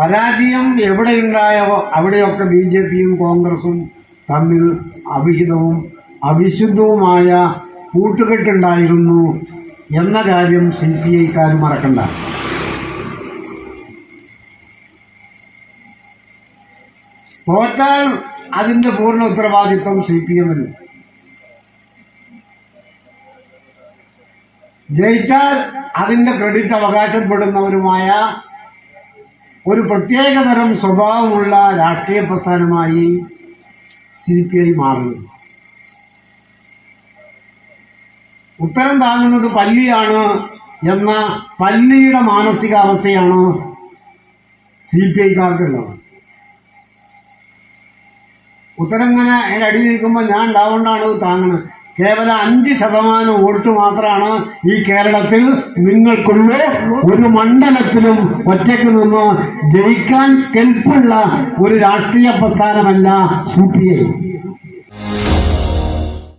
പരാജയം എവിടെയുണ്ടായോ അവിടെയൊക്കെ BJPയും കോൺഗ്രസും തമ്മിൽ അവിഹിതവും അവിശുദ്ധവുമായ കൂട്ടുകെട്ടുണ്ടായിരുന്നു എന്ന കാര്യം CPI-ക്കാർ മറക്കണ്ട. തോറ്റാൽ അതിന്റെ പൂർണ്ണ ഉത്തരവാദിത്വം CPM-ന്, ജയിച്ചാൽ അതിന്റെ ക്രെഡിറ്റ് അവകാശപ്പെടുന്നവരുമായ ഒരു പ്രത്യേകതരം സ്വഭാവമുള്ള രാഷ്ട്രീയ പ്രസ്ഥാനമായി CPI മാറുന്നു. ഉത്തരം താങ്ങുന്നത് പല്ലിയാണ് എന്ന പല്ലിയുടെ മാനസികാവസ്ഥയാണ് CPI-ക്കാർക്കുള്ളത്. ഉത്തരം ഇങ്ങനെ അതിൻ്റെ അടിയിൽ നിൽക്കുമ്പോൾ ഞാൻ ഉണ്ടാവേണ്ടാണ് താങ്ങുന്നത്. കേവലം 5% വോട്ട് മാത്രമാണ് ഈ കേരളത്തിൽ നിങ്ങൾക്കുള്ള ഒരു മണ്ഡലത്തിലും ഒറ്റയ്ക്ക് നിന്ന് ജയിക്കാൻ കെൽപ്പുള്ള ഒരു രാഷ്ട്രീയ പ്രസ്ഥാനമല്ല CPI.